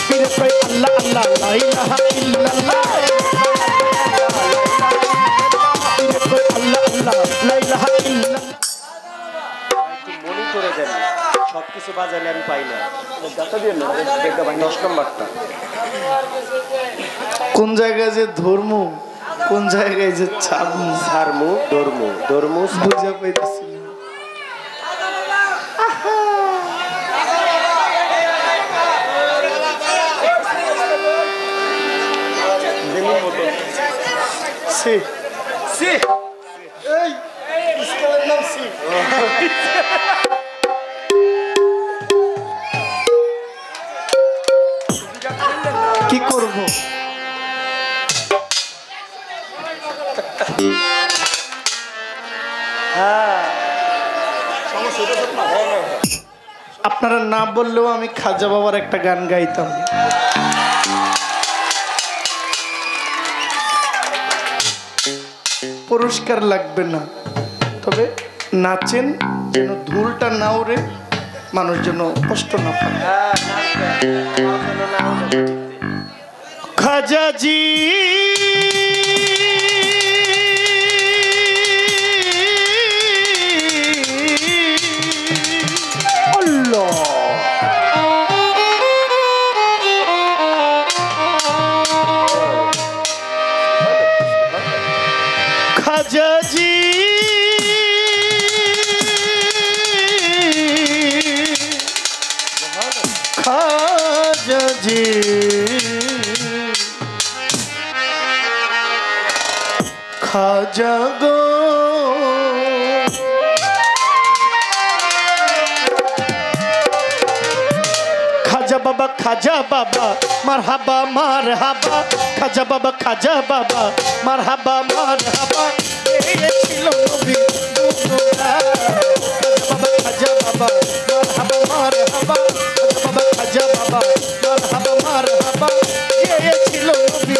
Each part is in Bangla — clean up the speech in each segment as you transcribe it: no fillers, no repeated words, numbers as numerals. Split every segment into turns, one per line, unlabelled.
পীরে কয় আল্লাহ আল্লাহ লা ইলাহা ইল্লাল্লাহ পীরে কয় আল্লাহ আল্লাহ লা ইলাহা ইল্লাল্লাহ
মনে করে দেন সবকিছু বাজালে আমি পাই না দাতা দিয়ে না 10 নম্বরটা
কোন জায়গায় যে ধর্ম কোন জায়গায় যে
ছাড়মু ধর্ম
বুঝা পাইতেছি না সি সি এই স্কেলের নাম সি কি করব আপনারা না বললেও আমি খাজা বাবার একটা গান গাইতাম পুরস্কার লাগবে না তবে নাচেন যেন ধুলটা না ওড়ে মানুষ যেন কষ্ট না পায় খাজাজি খাজাজি খাজাজি খাজা গো খাজা বাবা মারহাবা মারহাবা খাজা বাবা মারহাবা মারহাবা এই ছিল নবী খাজা বাবা মারহাবা মারহাবা খাজা বাবা মারহাবা মারহাবা এই ছিল নবী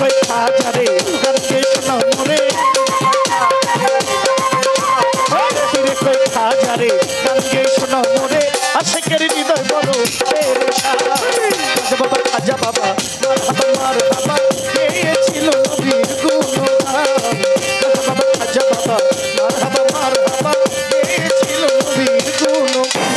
কই খাজারে গানকে শোনা মোরে পীরে কই খাজারে গানকে শোনা মোরে আশিকের হৃদয় বড় বাবা খাজা বাবা মার বাবা পেয়েছিল নবীর গুণগান বাবা খাজা বাবা মার বাবা পেয়েছিল নবীর গুণগান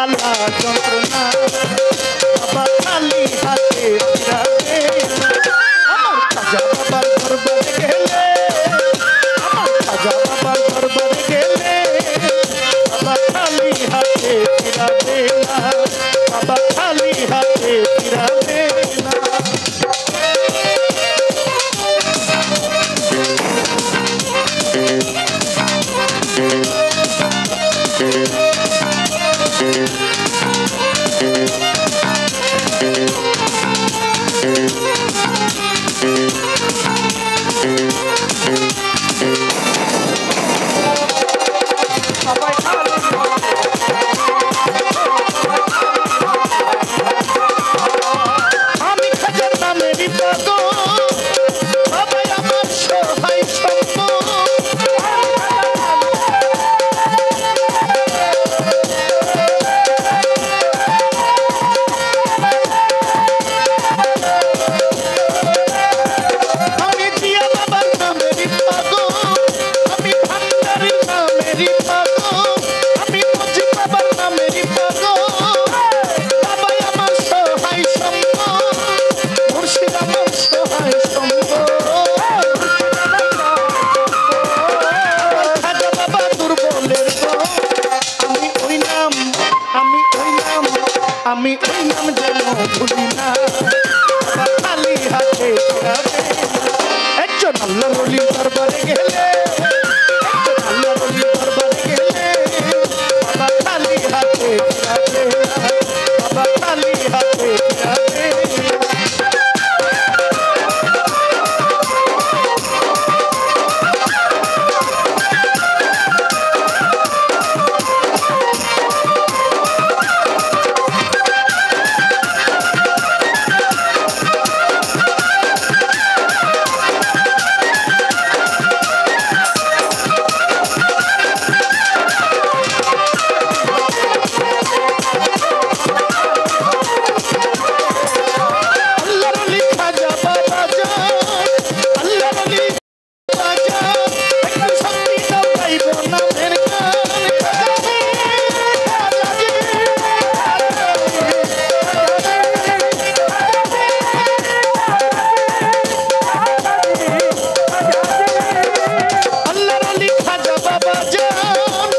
জ্বালা যন্ত্রণা বাবা খালি হাতে ফিরাবে না। আমার খাজা বাবার দরবারে গেলে, আমার খাজা বাবার দরবারে গেলে বাবা খালি হাতে ফিরাবে না, বাবা খালি হাতে ফিরাবে না। আমি খাজার নামেরই পাগল, সবাই আমার সহায় সম্ভব। আমি জিয়া বাবার নামেরই পাগল, আমি ভান্ডারির নামেরই পাগল, আমি মজিদ বাবার নামেরই পাগল। সবাই আমার সহায় সম্ভব, মুর্শিদ আমার সহায় সম্ভব। খাজা বাবা দুর্বলের দল, আমি ওই নাম, আমি ওই নাম, আমি ওই নাম যেন ভুলি না। বাবা খালি হাতে ফিরাবে না। একজন আল্লাহর ওলির দরবারে গেলে, একজন আল্লাহর ওলির দরবারে গেলে বাবা খালি হাতে ফিরাবে না, বাবা খালি হাতে ফিরাবে না। আল্লাহর ওলি খাজা বাবা যান, আল্লাহর ওলি বাবা যান, একটু শক্তি দাও গাইব নামের গান। খাজা রে, খাজা রে, আল্লাহর ওলি খাজা বাবা যান,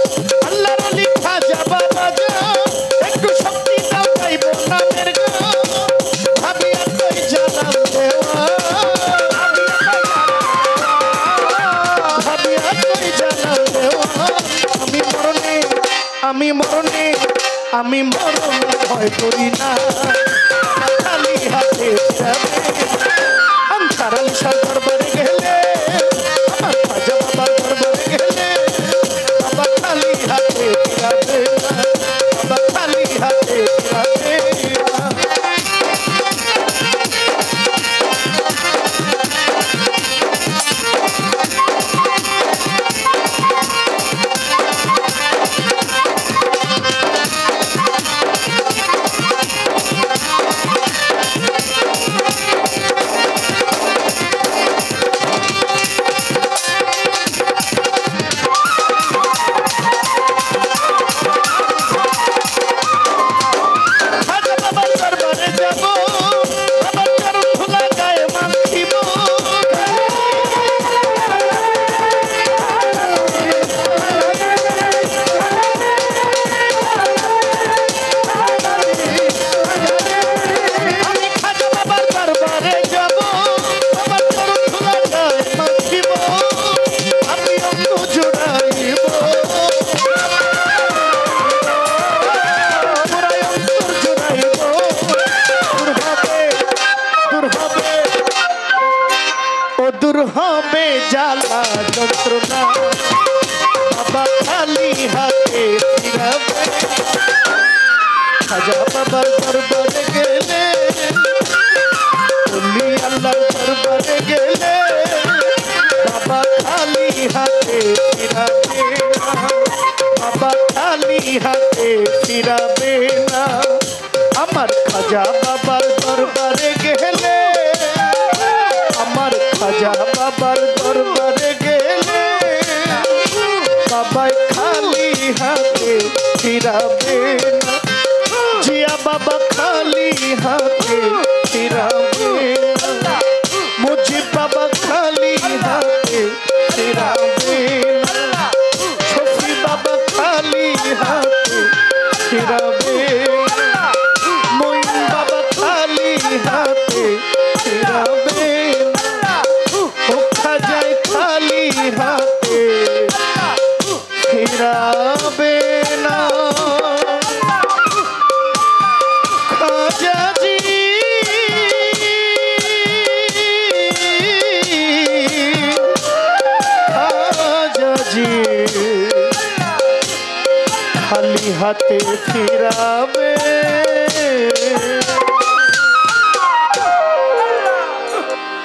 আল্লাহর ওলি খাজা বাবা যান, একটু শক্তি দাও গাইব নামের গান। ভাবি আর কই জানাল দেওয়া, ভাবি আর কই জানাল দেওয়া। আমি মরণে, আমি মরণে, আমি মরণে ভয় করি না। খালি হাতে ফিরাবে না। আনসার আলিশার দরবারে গেলে, আমার খাজা বাবার দরবারে গেলে বাবা খালি হাতে ফিরাবে না, বাবা খালি হাতে ফিরাবে না। খাজা বাবার দরবারে যাব, বাবার চরণ ধুলা গায়ে মাখিব। আমি খাজা বাবার দরবারে যাব, বাবার চরণ ধুলা গায়ে মাখিব। আমি অঙ্গ জোড়াইব, পুরাই অন্তর জোড়াইব। দূর হবে, ও দূর হবে জ্বালা যন্ত্রণা বাবা খালি হাতে ফিরাবে। খাজা বাবার দরবারে গেলে, ওলি আল্লাহর দরবারে গেলে বাবা খালি হাতে ফিরাবে না, বাবা খালি হাতে ফিরাবে না। আমার খাজা বাবার দরবারে গেলে, আমার খাজা বাবার দরবারে গেলে বাবাই খালি হাতে ফিরাবে না, খালি হাতে ফিরাবে